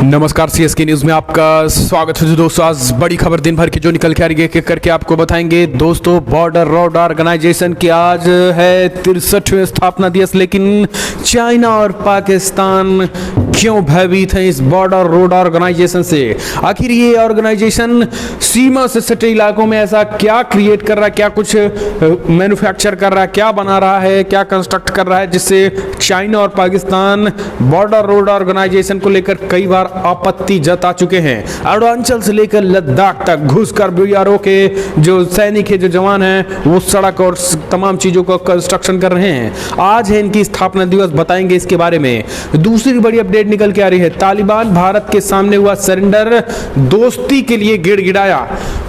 नमस्कार, CSK news में आपका स्वागत है। दोस्तों, आज बड़ी खबर दिन भर की जो निकल के आ रही है एक करके आपको बताएंगे। दोस्तों, बॉर्डर रोड ऑर्गेनाइजेशन की आज है 63वें स्थापना दिवस, लेकिन चाइना और पाकिस्तान क्यों भयभीत हैं इस बॉर्डर रोड ऑर्गेनाइजेशन से? आखिर ये ऑर्गेनाइजेशन सीमा से सटे इलाकों में ऐसा क्या क्रिएट कर रहा है, क्या कुछ मैन्युफैक्चर कर रहा है, क्या बना रहा है, क्या कंस्ट्रक्ट कर रहा है, जिससे चाइना और पाकिस्तान बॉर्डर रोड ऑर्गेनाइजेशन को लेकर कई बार आपत्ति जता चुके हैं। अरुणाचल से लेकर लद्दाख तक घुसकर बीआरओ के जो सैनिक है, जो जवान हैं, वो सड़क और तमाम चीजों का कंस्ट्रक्शन कर रहे हैं। आज है इनकी स्थापना दिवस, बताएंगे इसके बारे में। दूसरी बड़ी अपडेट निकल के आ रही है, तालिबान भारत के सामने हुआ सरेंडर, दोस्ती के लिए गिड़गिड़ाया।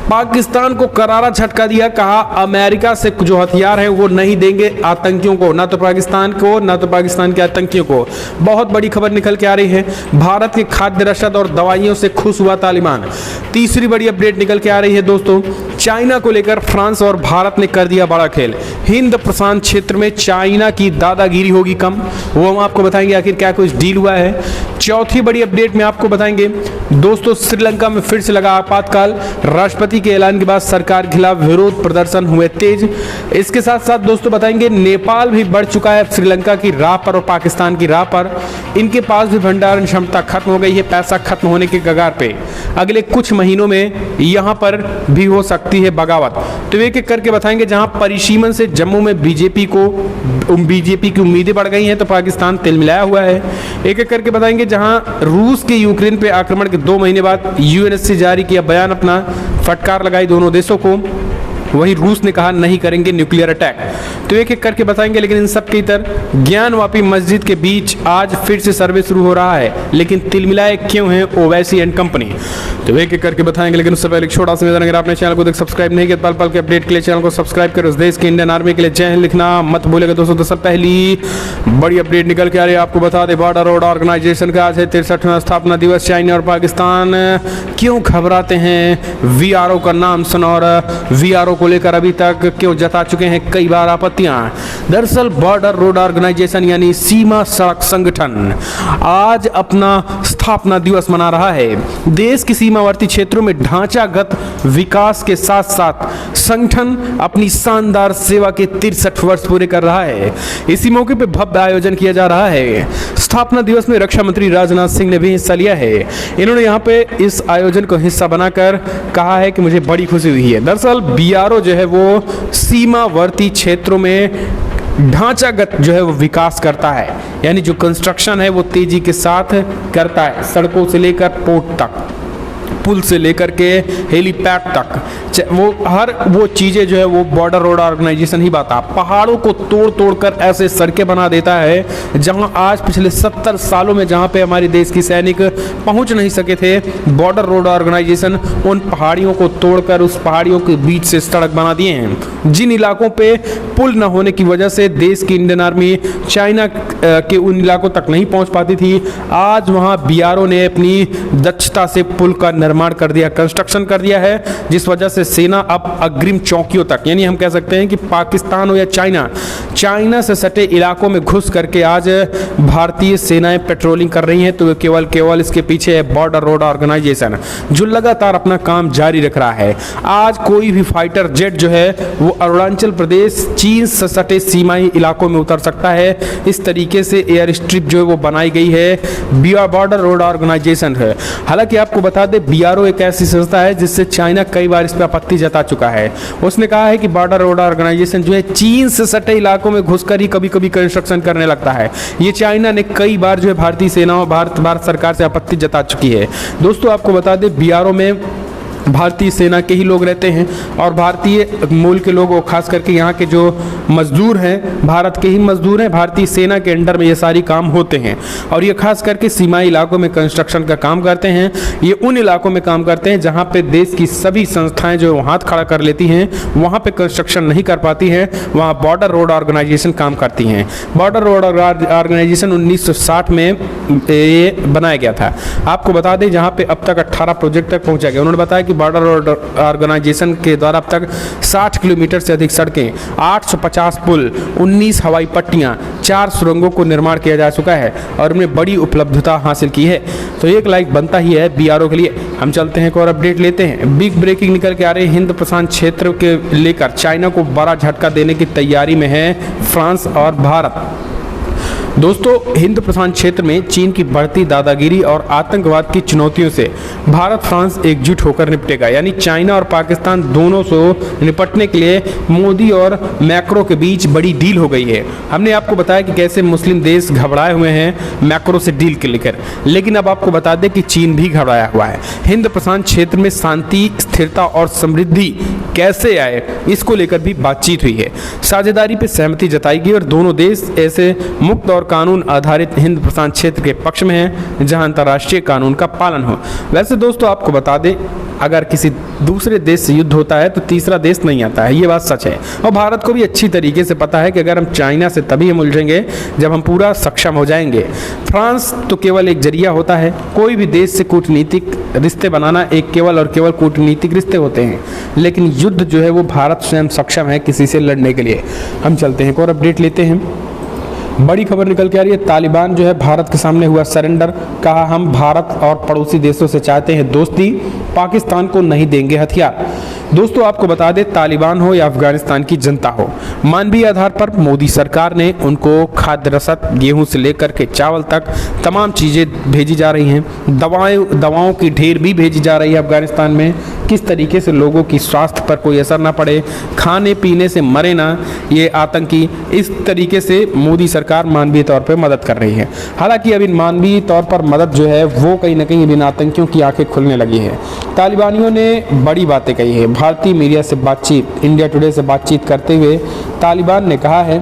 पाकिस्तान को करारा झटका दिया, कहा अमेरिका से जो हथियार हैं वो नहीं देंगे आतंकियों को, ना तो पाकिस्तान को, ना तो पाकिस्तान के आतंकियों को। बहुत बड़ी खबर निकल के आ रही है, भारत के खाद्य रसद और दवाइयों से खुश हुआ तालिबान। तीसरी बड़ी अपडेट निकल के आ रही है दोस्तों, चाइना को लेकर फ्रांस और भारत ने कर दिया बड़ा खेल। हिंद प्रशांत क्षेत्र में चाइना की दादागिरी होगी कम, वो हम आपको बताएंगे आखिर क्या कुछ डील हुआ है। चौथी बड़ी अपडेट में आपको बताएंगे दोस्तों, श्रीलंका में फिर से लगा आपातकाल, राष्ट्रपति के ऐलान के बाद सरकार के खिलाफ विरोध प्रदर्शन हुए तेज। इसके साथ साथ दोस्तों बताएंगे, नेपाल भी बढ़ चुका है श्रीलंका की राह पर और पाकिस्तान की राह पर। इनके पास भी भंडारण क्षमता खत्म हो गई है, पैसा खत्म होने के कगार पे। अगले कुछ महीनों में यहाँ पर भी हो सकती है बगावत। तो एक एक करके बताएंगे। जहां परिसीमन से जम्मू में बीजेपी की उम्मीदें बढ़ गई हैं, तो पाकिस्तान तिल मिलाया हुआ है। एक एक करके बताएंगे। जहां रूस के यूक्रेन पे आक्रमण के 2 महीने बाद यूएनएस से जारी किया बयान, अपना फटकार लगाई दोनों देशों को। वही रूस ने कहा नहीं करेंगे न्यूक्लियर अटैक। तो एक एक करके बताएंगे। लेकिन इन सब के इतर ज्ञानवापी मस्जिद के बीच आज फिर से सर्वे शुरू हो रहा है, लेकिन तिलमिलाए क्यों है ओवैसी एंड कंपनी, तो एक एक करके बताएंगे। लेकिन उससे पहले छोटा सा निवेदन, अगर आपने चैनल को सब्सक्राइब नहीं किया, पल पल के अपडेट के लिए चैनल को सब्सक्राइब करो। उस देश की इंडियन आर्मी के लिए जय हिंद लिखना मत भूलेगा दोस्तों। तो सब पहली बड़ी अपडेट निकल के आ रही है, आपको बता दें, बॉर्डर रोड ऑर्गेनाइजेशन का आज है 63वां स्थापना दिवस। चाइना और पाकिस्तान क्यों घबराते हैं? वीआरओ का नाम सुना और वीआरओ को लेकर अभी तक क्यों जता चुके हैं कई बार आपत्तियां। दरअसल बॉर्डर रोड ऑर्गेनाइजेशन यानी सीमा सड़क संगठन आज अपना स्थापना दिवस मना रहा है। देश के सीमावर्ती क्षेत्रों में ढांचागत विकास के साथ साथ संगठन अपनी शानदार सेवा के 63 वर्ष पूरे कर रहा है। इसी मौके पर भव्य आयोजन किया जा रहा है। स्थापना दिवस में रक्षा मंत्री राजनाथ सिंह ने भी हिस्सा लिया है। इन्होंने यहाँ पे इस आयोजन को हिस्सा बनाकर कहा है कि मुझे बड़ी खुशी हुई है। दरअसल बीआरओ जो है वो सीमावर्ती क्षेत्रों में ढांचागत जो है वो विकास करता है, यानी जो कंस्ट्रक्शन है वो तेजी के साथ करता है। सड़कों से लेकर पोर्ट तक, पुल से लेकर के हेलीपैड तक, वो चीज़ें जो है वो बॉर्डर रोड ऑर्गेनाइजेशन ही बात। पहाड़ों को तोड़ तोड़ कर ऐसे सड़कें बना देता है, जहां आज पिछले 70 सालों में जहां पे हमारे देश की सैनिक पहुंच नहीं सके थे, बॉर्डर रोड ऑर्गेनाइजेशन उन पहाड़ियों को तोड़कर उस पहाड़ियों के बीच से सड़क बना दिए हैं। जिन इलाकों पे पुल न होने की वजह से देश की इंडियन आर्मी चाइना के उन इलाकों तक नहीं पहुंच पाती थी, आज वहां बीआरओ ने अपनी दक्षता से पुल का निर्माण कर दिया, कंस्ट्रक्शन कर दिया है, जिस वजह से सेना अब अग्रिम चौकियों तक, यानी हम कह सकते हैं कि पाकिस्तान हो या चाइना से सटे इलाकों में घुस करके आज भारतीय सेनाएं पेट्रोलिंग कर रही हैं। तो वे केवल इसके पीछे है बॉर्डर रोड ऑर्गेनाइजेशन, जो लगातार अपना काम जारी रख रहा है। आज कोई भी फाइटर जेट जो है वो अरुणाचल प्रदेश चीन से सटे सीमाई इलाकों में उतर सकता है। इस तरीके से एयर स्ट्रिप जो है वो बनाई गई है बॉर्डर रोड ऑर्गेनाइजेशन है। हालांकि आपको बता दें, बीआरओ एक ऐसी संस्था है जिससे चाइना कई बार इस पर आपत्ति जता चुका है। उसने कहा है कि बॉर्डर रोड ऑर्गेनाइजेशन जो है चीन से सटे इलाकों में घुसकर ही कभी कभी कंस्ट्रक्शन करने लगता है। ये चाइना ने कई बार जो है भारतीय सेना और भारत सरकार से आपत्ति जता चुकी है। दोस्तों, आपको बता दें, बीआरओ में भारतीय सेना के ही लोग रहते हैं और भारतीय मूल के लोग, खास करके यहाँ के जो मजदूर हैं भारत के ही मजदूर हैं, भारतीय सेना के अंडर में ये सारी काम होते हैं। और ये खास करके सीमाई इलाकों में कंस्ट्रक्शन का काम करते हैं। ये उन इलाकों में काम करते हैं जहाँ पे देश की सभी संस्थाएं जो हाथ खड़ा कर लेती हैं, वहाँ पे कंस्ट्रक्शन नहीं कर पाती हैं, वहाँ बॉर्डर रोड ऑर्गेनाइजेशन काम करती हैं। बॉर्डर रोड ऑर्गेनाइजेशन 1960 में ये बनाया गया था। आपको बता दें, जहाँ पे अब तक 18 प्रोजेक्ट तक पहुँचा गया। उन्होंने बताया कि कि बॉर्डर रोड ऑर्गेनाइजेशन के द्वारा अब तक 60 किलोमीटर से अधिक सड़कें, 850 पुल, 19 हवाई पट्टियां, 4 सुरंगों को निर्माण किया जा चुका है और उन्हें बड़ी उपलब्धता हासिल की है। तो एक लाइक बनता ही है BRO के लिए। हम चलते हैं एक और अपडेट लेते हैं। बिग ब्रेकिंग निकल के आ रही है, हिंद प्रशांत क्षेत्र के लेकर चाइना को बड़ा झटका देने की तैयारी में है फ्रांस और भारत। दोस्तों, हिंद प्रशांत क्षेत्र में चीन की बढ़ती दादागिरी और आतंकवाद की चुनौतियों से भारत फ्रांस एकजुट होकर निपटेगा। यानी चाइना और पाकिस्तान दोनों से निपटने के लिए मोदी और मैक्रो के बीच बड़ी डील हो गई है। हमने आपको बताया कि कैसे मुस्लिम देश घबराए हुए हैं मैक्रो से डील के लेकर, लेकिन अब आपको बता दें कि चीन भी घबराया हुआ है। हिंद प्रशांत क्षेत्र में शांति, स्थिरता और समृद्धि कैसे आए, इसको लेकर भी बातचीत हुई है। साझेदारी पर सहमति जताई गई और दोनों देश ऐसे मुक्त और कानून आधारित हिंद प्रशांत क्षेत्र के पक्ष में है जहां अंतर्राष्ट्रीय कानून का पालन हो। वैसे दोस्तों, आपको बता दें, अगर किसी दूसरे देश से युद्ध होता है तो तीसरा देश नहीं आता है, ये बात सच है। और भारत को भी अच्छी तरीके से पता है कि अगर हम चाइना से तभी हम उलझेंगे जब हम पूरा सक्षम हो जाएंगे। फ्रांस तो केवल एक जरिया होता है। कोई भी देश से कूटनीतिक रिश्ते बनाना एक केवल और केवल कूटनीतिक रिश्ते होते हैं, लेकिन युद्ध जो है वो भारत स्वयं सक्षम है किसी से लड़ने के लिए। हम चलते हैं एक और अपडेट लेते हैं। बड़ी खबर निकल के आ रही है, तालिबान जो है भारत के सामने हुआ सरेंडर। कहा, हम भारत और पड़ोसी देशों से चाहते हैं दोस्ती, पाकिस्तान को नहीं देंगे हथियार। दोस्तों, आपको बता दें, तालिबान हो या अफगानिस्तान की जनता हो, मानवीय आधार पर मोदी सरकार ने उनको खाद्य रसद, गेहूं से लेकर के चावल तक तमाम चीज़ें भेजी जा रही हैं। दवाओं की ढेर भी भेजी जा रही है अफगानिस्तान में, किस तरीके से लोगों की स्वास्थ्य पर कोई असर ना पड़े, खाने पीने से मरे ना ये आतंकी। इस तरीके से मोदी सरकार मानवीय तौर पर मदद कर रही है। हालांकि अब इन मानवीय तौर पर मदद जो है वो कहीं ना कहीं इन आतंकियों की आंखें खुलने लगी है। तालिबानियों ने बड़ी बातें कही है। भारतीय मीडिया से बातचीत, इंडिया टुडे से बातचीत करते हुए तालिबान ने कहा है,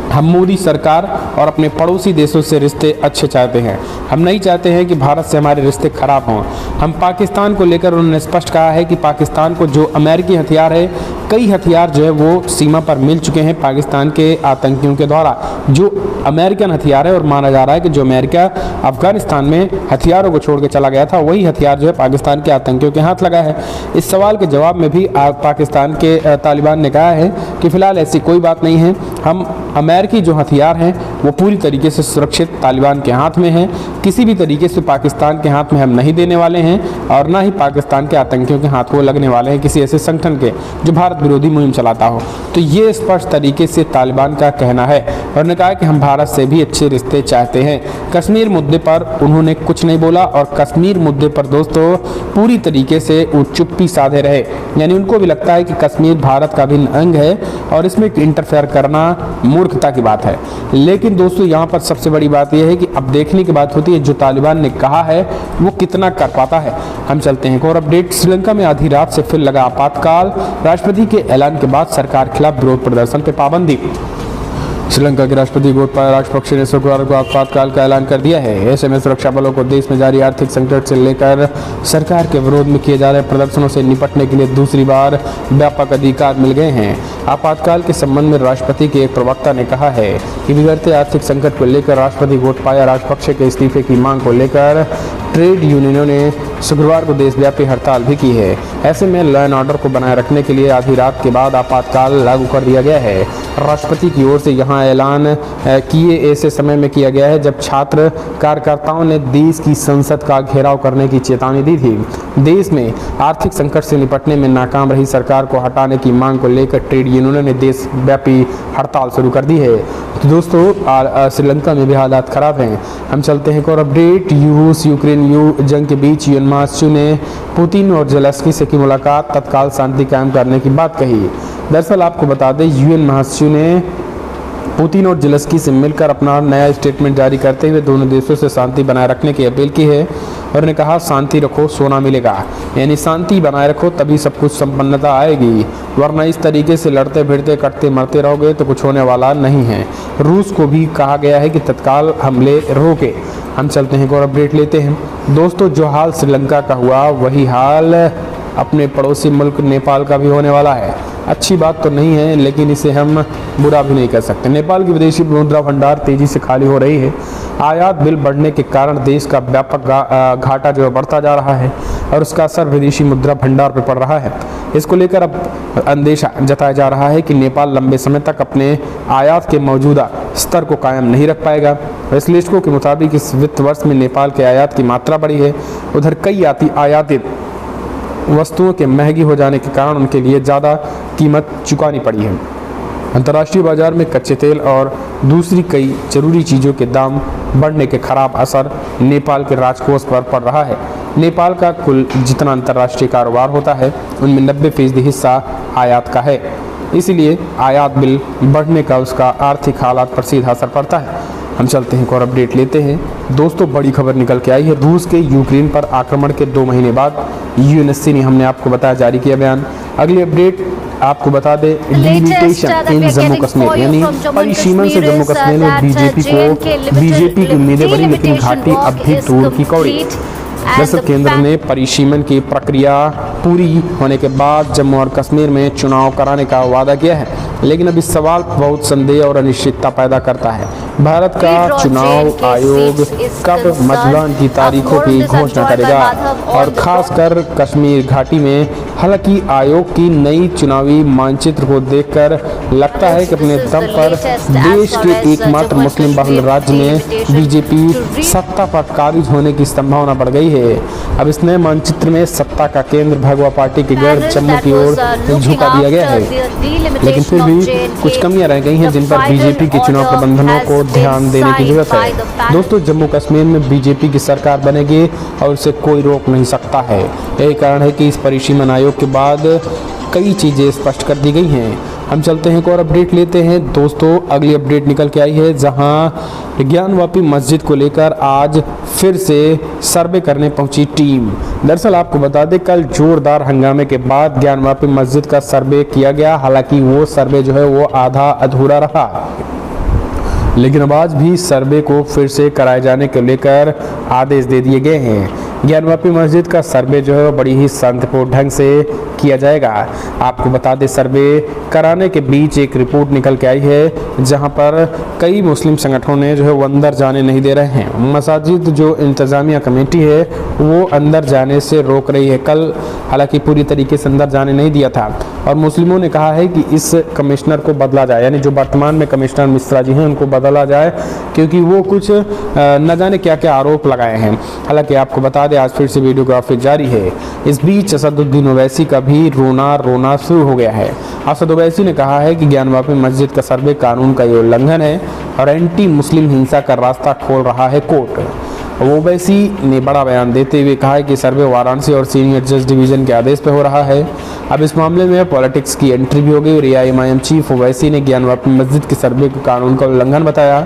हम मोदी सरकार और अपने पड़ोसी देशों से रिश्ते अच्छे चाहते हैं। हम नहीं चाहते हैं कि भारत से हमारे रिश्ते खराब हों। हम पाकिस्तान को लेकर उन्होंने स्पष्ट कहा है कि पाकिस्तान को जो अमेरिकी हथियार है, कई हथियार जो है वो सीमा पर मिल चुके हैं पाकिस्तान के आतंकियों के द्वारा। जो अमेरिकन हथियार है और माना जा रहा है कि जो अमेरिका अफगानिस्तान में हथियारों को छोड़ के चला गया था, वही हथियार जो है पाकिस्तान के आतंकियों के हाथ लगा है। इस सवाल के जवाब में भी पाकिस्तान के तालिबान ने कहा है कि फिलहाल ऐसी कोई बात नहीं है। हम अमेरिकी जो हथियार हैं वो पूरी तरीके से सुरक्षित तालिबान के हाथ में हैं। किसी भी तरीके से पाकिस्तान के हाथ में हम नहीं देने वाले हैं और ना ही पाकिस्तान के आतंकियों के हाथ वो लगने वाले हैं, किसी ऐसे संगठन के जो भारत विरोधी मुहिम चलाता हो। तो ये स्पष्ट तरीके से तालिबान का कहना है और उन्होंने कहा कि हम भारत से भी अच्छे रिश्ते चाहते हैं। कश्मीर मुद्दे पर उन्होंने कुछ नहीं बोला और कश्मीर मुद्दे पर दोस्तों पूरी तरीके से वो चुप्पी साधे रहे। यानी उनको भी लगता है कि कश्मीर भारत का भिन्न अंग है और इसमें इंटरफेयर करना मूर्खता की बात है। लेकिन दोस्तों, यहाँ पर सबसे बड़ी बात यह है कि अब देखने की बात होती है जो तालिबान ने कहा है वो कितना कर पाता है। हम चलते हैं एक और अपडेट। श्रीलंका में आधी रात से फिर लगा आपातकाल। राष्ट्रपति के ऐलान के बाद सरकार के खिलाफ विरोध प्रदर्शन पर पाबंदी। श्रीलंका के राष्ट्रपति गोटाबाया राजपक्षे ने शुक्रवार को आपातकाल का ऐलान कर दिया है। ऐसे में सुरक्षा बलों को देश में जारी आर्थिक संकट से लेकर सरकार के विरोध में किए जा रहे प्रदर्शनों से निपटने के लिए दूसरी बार व्यापक अधिकार मिल गए हैं। आपातकाल के संबंध में राष्ट्रपति के एक प्रवक्ता ने कहा है कि बिगड़ते आर्थिक संकट को लेकर राष्ट्रपति गोटाबाया राजपक्षे के इस्तीफे की मांग को लेकर ट्रेड यूनियनों ने शुक्रवार को देशव्यापी हड़ताल भी की है। ऐसे में लॉ एंड ऑर्डर को बनाए रखने के लिए आधी रात के बाद आपातकाल लागू कर दिया गया है। राष्ट्रपति की ओर से यहाँ ऐलान किए ऐसे समय में किया गया है जब छात्र कार्यकर्ताओं ने देश की संसद का घेराव करने की चेतावनी दी थी। देश में आर्थिक संकट से निपटने में नाकाम रही सरकार को हटाने की मांग को लेकर ट्रेड यूनियनों ने देशव्यापी हड़ताल शुरू कर दी है। तो दोस्तों, श्रीलंका में भी हालात खराब हैं। हम चलते हैं एक और अपडेट। रूस यूक्रेन जंग के बीच यूएन महासचिव ने पुतिन और जेलेंस्की से की मुलाकात, तत्काल शांति कायम करने की बात कही। दरअसल आपको बता दें, यूएन महासचिव ने पुतिन और जेलेंस्की से मिलकर अपना नया स्टेटमेंट जारी करते हुए दोनों देशों से शांति बनाए रखने की अपील की है और ने कहा, शांति रखो सोना मिलेगा। यानी शांति बनाए रखो तभी सब कुछ संपन्नता आएगी, वरना इस तरीके से लड़ते भिड़ते कटते मरते रहोगे तो कुछ होने वाला नहीं है। रूस को भी कहा गया है कि तत्काल हमले रोके। हम चलते हैं और अपडेट लेते हैं। दोस्तों, जो हाल श्रीलंका का हुआ वही हाल अपने पड़ोसी मुल्क नेपाल का भी होने वाला है। अच्छी बात तो नहीं है, लेकिन इसे हम बुरा भी नहीं कर सकते। नेपाल की विदेशी मुद्रा भंडार तेजी से खाली हो रही है। आयात बिल बढ़ने के कारण देश का व्यापक घाटा जो बढ़ता जा रहा है। और उसका असर विदेशी मुद्रा भंडार पर पड़ रहा है। इसको लेकर अब अंदेशा जताया जा रहा है कि नेपाल लंबे समय तक अपने आयात के मौजूदा स्तर को कायम नहीं रख पाएगा। विश्लेषकों के मुताबिक इस वित्त वर्ष में नेपाल के आयात की मात्रा बढ़ी है। उधर कई आयातित वस्तुओं के महंगी हो जाने के कारण उनके लिए ज़्यादा कीमत चुकानी पड़ी है। अंतर्राष्ट्रीय बाजार में कच्चे तेल और दूसरी कई जरूरी चीज़ों के दाम बढ़ने के खराब असर नेपाल के राजकोष पर पड़ रहा है। नेपाल का कुल जितना अंतर्राष्ट्रीय कारोबार होता है उनमें 90% हिस्सा आयात का है, इसलिए आयात बिल बढ़ने का उसका आर्थिक हालात पर सीधा असर पड़ता है। हम चलते हैं एक और अपडेट लेते हैं। दोस्तों, बड़ी खबर निकल के आई है। रूस के यूक्रेन पर आक्रमण के 2 महीने बाद यूएनएससी ने, हमने आपको बताया, जारी किया बयान। अगली अपडेट आपको बता दें, डिलिमिटेशन इन जम्मू कश्मीर यानी परिसीमन से जम्मू कश्मीर में बीजेपी की उम्मीदें बढ़ी, लेकिन घाटी अब भी दूर की कौड़ी। दरअसल केंद्र ने परिसीमन की प्रक्रिया पूरी होने के बाद जम्मू और कश्मीर में चुनाव कराने का वादा किया है, लेकिन अब इस सवाल बहुत संदेह और अनिश्चितता पैदा करता है। भारत का चुनाव आयोग कब मतदान की तारीखों की घोषणा करेगा, और खासकर कश्मीर घाटी में। हालांकि आयोग की नई चुनावी मानचित्र को देखकर लगता है कि अपने दम पर देश के एकमात्र मुस्लिम बहुल राज्य में बीजेपी सत्ता पर काबिज होने की संभावना बढ़ गई है। अब इस नए मानचित्र में सत्ता का केंद्र भगवा पार्टी के गढ़ जम्मू की ओर झुका दिया गया है, लेकिन फिर भी कुछ कमियां रह गई हैं जिन पर बीजेपी के चुनाव प्रबंधनों को ध्यान देने की जरूरत है। दोस्तों, जम्मू कश्मीर में बीजेपी की सरकार बनेगी और उसे कोई रोक नहीं सकता है। यही कारण है कि इस परिसीमन आयोग के बाद कई चीज़ें स्पष्ट कर दी गई हैं। हम चलते हैं एक और अपडेट लेते हैं। दोस्तों, अगली अपडेट निकल के आई है, जहां ज्ञानवापी मस्जिद को लेकर आज फिर से सर्वे करने पहुंची टीम। दरअसल आपको बता दें, कल जोरदार हंगामे के बाद ज्ञानवापी मस्जिद का सर्वे किया गया। हालांकि वो सर्वे जो है वो आधा अधूरा रहा, लेकिन अब आज भी सर्वे को फिर से कराए जाने को लेकर आदेश दे दिए गए हैं। ज्ञानवापी मस्जिद का सर्वे जो है बड़ी ही शांतिपूर्ण ढंग से किया जाएगा। आपको बता दें, सर्वे कराने के बीच एक रिपोर्ट निकल के आई है, जहां पर कई मुस्लिम संगठनों ने जो है वो अंदर जाने नहीं दे रहे हैं। मसाजिद जो इंतजामिया कमेटी है वो अंदर जाने से रोक रही है। कल हालांकि पूरी तरीके से अंदर जाने नहीं दिया था, और मुस्लिमों ने कहा है कि इस कमिश्नर को बदला जाए, यानी जो वर्तमान में कमिश्नर मिश्रा जी हैं उनको बदला जाए, क्योंकि वो कुछ न जाने क्या क्या आरोप लगाए हैं। हालांकि आपको बता दें, आज फिर से वीडियोग्राफी जारी है। इस बीच असदुद्दीन ओवैसी का भी रोना शुरू हो गया है। असद ओवैसी ने कहा है कि ज्ञानवापी मस्जिद का सर्वे कानून का ये उल्लंघन है और एंटी मुस्लिम हिंसा का रास्ता खोल रहा है कोर्ट। ओवैसी ने बड़ा बयान देते हुए कहा है कि सर्वे वाराणसी और सीनियर जज डिवीजन के आदेश पर हो रहा है। अब इस मामले में पॉलिटिक्स की एंट्री भी हो गई और एआईएमआईएम चीफ ओवैसी ने ज्ञानवापी मस्जिद के सर्वे को कानून का उल्लंघन बताया।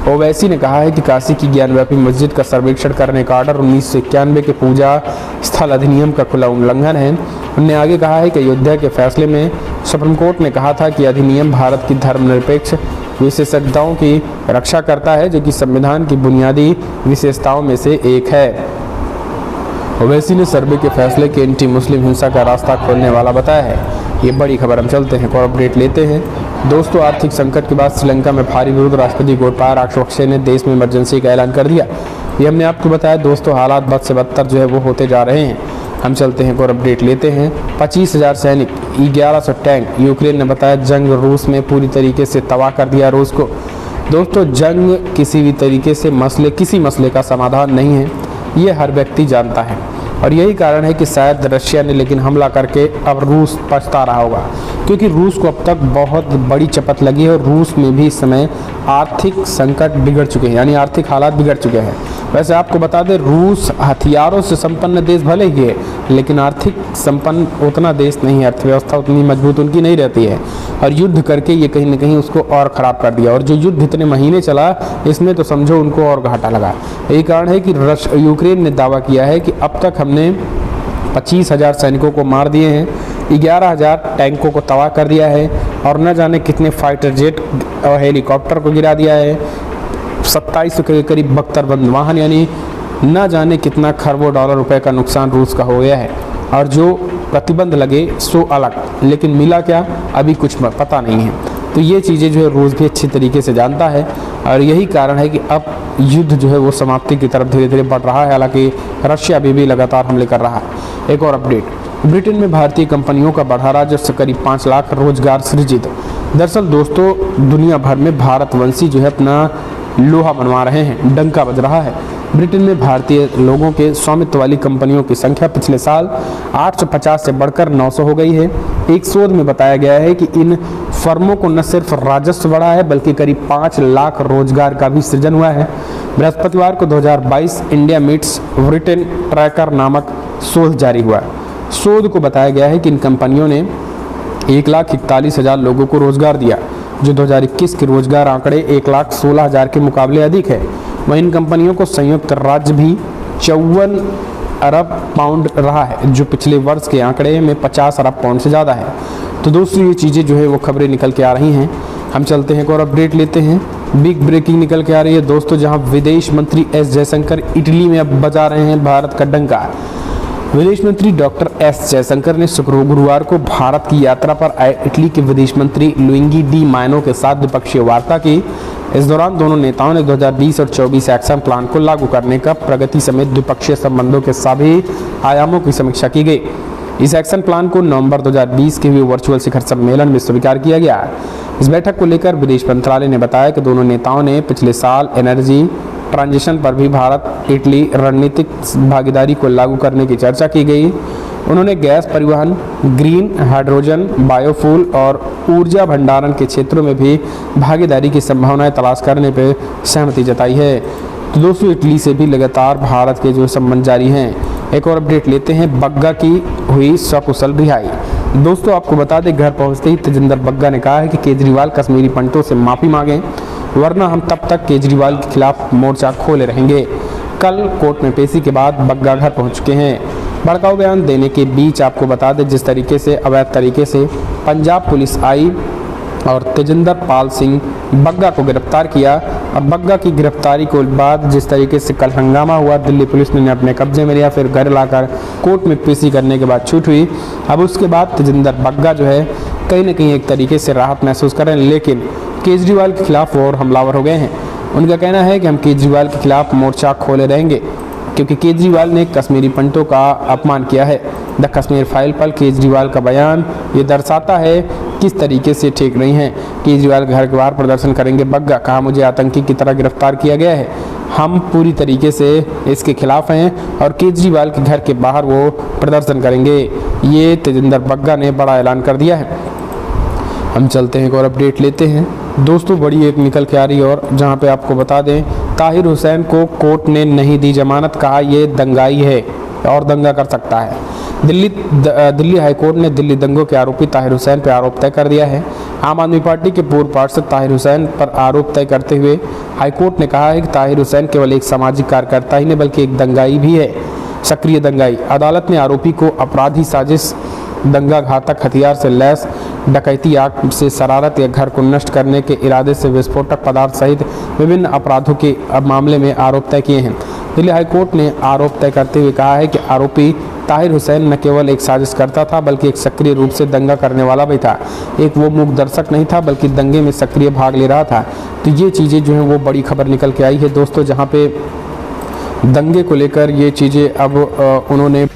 ओवैसी ने कहा है कि काशी की ज्ञानवापी मस्जिद का सर्वेक्षण करने का ऑर्डर 1991 के पूजा स्थल अधिनियम का खुला उल्लंघन है। उन्होंने आगे कहा है कि अयोध्या के फैसले में सुप्रीम कोर्ट ने कहा था कि अधिनियम भारत की धर्मनिरपेक्ष विशेषज्ञताओं की रक्षा करता है, जो कि संविधान की बुनियादी विशेषताओं में से एक है। ओवैसी ने सर्वे के फैसले के एंटी मुस्लिम हिंसा का रास्ता खोलने वाला बताया है। ये बड़ी खबर। हम चलते हैं और अपडेट लेते हैं। दोस्तों, आर्थिक संकट के बाद श्रीलंका में भारी विरोध, राष्ट्रपति गोटाबाया राजपक्षे ने देश में इमरजेंसी का ऐलान कर दिया। ये हमने आपको बताया। दोस्तों, हालात बद से बदतर जो है वो होते जा रहे हैं। हम चलते हैं और अपडेट लेते हैं। 25,000 सैनिक, 1100 टैंक, यूक्रेन ने बताया जंग रूस में पूरी तरीके से तबाह कर दिया रूस को। दोस्तों, जंग किसी भी तरीके से किसी मसले का समाधान नहीं है, ये हर व्यक्ति जानता है, और यही कारण है कि शायद रशिया ने लेकिन हमला करके अब रूस पछता रहा होगा, क्योंकि रूस को अब तक बहुत बड़ी चपत लगी है और रूस में भी इस समय आर्थिक संकट बिगड़ चुके हैं, यानी आर्थिक हालात बिगड़ चुके हैं। वैसे आपको बता दें, रूस हथियारों से संपन्न देश भले ही है, लेकिन आर्थिक संपन्न उतना देश नहीं है, अर्थव्यवस्था उतनी मजबूत उनकी नहीं रहती है, और युद्ध करके ये कहीं ना कहीं उसको और ख़राब कर दिया। और जो युद्ध इतने महीने चला, इसमें तो समझो उनको और घाटा लगा। यही कारण है कि यूक्रेन ने दावा किया है कि अब तक हमने 25,000 सैनिकों को मार दिए हैं, 11,000 टैंकों को तबाह कर दिया है, और न जाने कितने फाइटर जेट और हेलीकॉप्टर को गिरा दिया है, 2700 के करीब बख्तरबंद वाहन, यानी न जाने कितना खरबों डॉलर रुपए का नुकसान रूस का हो गया है। और जो प्रतिबंध लगे सो अलग, लेकिन मिला क्या अभी कुछ पता नहीं है। तो ये चीज़ें जो है रूस भी अच्छी तरीके से जानता है, और यही कारण है कि अब युद्ध जो है वो समाप्ति की तरफ धीरे धीरे बढ़ रहा है। हालांकि रशिया भी लगातार हमले कर रहा है। एक और अपडेट, ब्रिटेन में भारतीय कंपनियों का बढ़ा राजस्व, करीब 5 लाख रोजगार सृजित। दरअसल दोस्तों, दुनिया भर में भारतवंशी जो है अपना लोहा मनवा रहे हैं, डंका बज रहा है। ब्रिटेन में भारतीय लोगों के स्वामित्व वाली कंपनियों की संख्या पिछले साल 850 से बढ़कर 900 हो गई है। एक शोध में बताया गया है कि इन फर्मों को न सिर्फ राजस्व बढ़ा है बल्कि करीब 5 लाख रोजगार का भी सृजन हुआ है। बृहस्पतिवार को 2022 इंडिया मीट्स ब्रिटेन ट्रैकर नामक शोध जारी हुआ। शोध को बताया गया है कि इन कंपनियों ने 1,41,000 लोगों को रोजगार दिया, जो 2021 के रोजगार आंकड़े 1,16,000 के मुकाबले अधिक है। वहीं इन कंपनियों को संयुक्त राज्य भी 54 अरब पाउंड रहा है, जो पिछले वर्ष के आंकड़े में 50 अरब पाउंड से ज़्यादा है। तो दोस्तों, ये चीज़ें जो है वो खबरें निकल के आ रही हैं। हम चलते हैं एक और अपडेट लेते हैं। बिग ब्रेकिंग निकल के आ रही है दोस्तों, जहां विदेश मंत्री एस जयशंकर इटली में अब बजा रहे हैं भारत का डंका। विदेश मंत्री डॉक्टर एस जयशंकर ने गुरुवार को भारत की यात्रा पर आए इटली के विदेश मंत्री लुइगी डी मायनो के साथ द्विपक्षीय वार्ता की। इस दौरान दोनों नेताओं ने 2020 और 24 एक्शन प्लान को लागू करने का प्रगति समेत द्विपक्षीय संबंधों के सभी आयामों की समीक्षा की गई। इस एक्शन प्लान को नवंबर 2020 के हुए वर्चुअल शिखर सम्मेलन में स्वीकार किया गया। इस बैठक को लेकर विदेश मंत्रालय ने बताया कि दोनों नेताओं ने पिछले साल एनर्जी ट्रांजिशन पर भी भारत इटली रणनीतिक भागीदारी को लागू करने की चर्चा की गई। उन्होंने गैस परिवहन, ग्रीन हाइड्रोजन, बायोफ्यूल और ऊर्जा भंडारण के क्षेत्रों में भी भागीदारी की संभावनाएं तलाश करने पर सहमति जताई है। तो दोस्तों, इटली से भी लगातार भारत के जो संबंध जारी हैं। एक और अपडेट लेते हैं, बग्गा की हुई सकुशल रिहाई। दोस्तों, आपको बता दें, घर पहुंचते ही तेजिंदर बग्गा ने कहा है कि केजरीवाल कश्मीरी पंडितों से माफ़ी मांगें, वरना हम तब तक केजरीवाल के खिलाफ मोर्चा खोले रहेंगे। कल कोर्ट में पेशी के बाद बग्गा घर पहुंच चुके हैं। भड़काऊ बयान देने के बीच आपको बता दें, जिस तरीके से अवैध तरीके से पंजाब पुलिस आई और तेजिंदर पाल सिंह बग्गा को गिरफ्तार किया, और बग्गा की गिरफ्तारी के बाद जिस तरीके से कल हंगामा हुआ, दिल्ली पुलिस ने अपने कब्जे में लिया, फिर घर लाकर कोर्ट में पेशी करने के बाद छूट हुई। अब उसके बाद तेजिंदर बग्गा जो है कहीं ना कहीं एक तरीके से राहत महसूस कर रहे हैं, लेकिन केजरीवाल के खिलाफ और हमलावर हो गए हैं। उनका कहना है कि हम केजरीवाल के खिलाफ मोर्चा खोले रहेंगे, क्योंकि केजरीवाल ने कश्मीरी पंडितों का अपमान किया है। द कश्मीर फाइल पर केजरीवाल का बयान ये दर्शाता है किस तरीके से ठीक नहीं है। केजरीवाल घर के बाहर प्रदर्शन करेंगे, बग्गा कहा मुझे आतंकी की तरह गिरफ्तार किया गया है, हम पूरी तरीके से इसके खिलाफ हैं और केजरीवाल के घर के बाहर वो प्रदर्शन करेंगे। ये तेजिंदर बग्गा ने बड़ा ऐलान कर दिया है। हम चलते हैं एक और अपडेट लेते हैं दोस्तों, बड़ी एक निकल के आ रही है, और जहां पे आपको बता दें, ताहिर हुसैन को कोर्ट ने नहीं दी जमानत, कहा ये दंगाई है और दंगा कर सकता है। दिल्ली हाईकोर्ट ने दिल्ली दंगों के आरोपी ताहिर हुसैन पर आरोप तय कर दिया है। आम आदमी पार्टी के पूर्व पार्षद ताहिर हुसैन पर आरोप तय करते हुए हाईकोर्ट ने कहा है कि ताहिर हुसैन केवल एक सामाजिक कार्यकर्ता ही नहीं बल्कि एक दंगाई भी है, सक्रिय दंगाई। अदालत ने आरोपी को अपराधी साजिश, दंगा, घातक हथियार से लैस डकैती, आग से शरारत या घर को नष्ट करने के इरादे से विस्फोटक पदार्थ सहित विभिन्न अपराधों के मामले में आरोप तय किए हैं। दिल्ली हाईकोर्ट ने आरोप तय करते हुए कहा है कि आरोपी ताहिर हुसैन न केवल एक साजिश करता था बल्कि एक सक्रिय रूप से दंगा करने वाला भी था। एक वो मूक दर्शक नहीं था बल्कि दंगे में सक्रिय भाग ले रहा था। तो ये चीज़ें जो हैं वो बड़ी खबर निकल के आई है दोस्तों, जहाँ पे दंगे को लेकर ये चीज़ें अब उन्होंने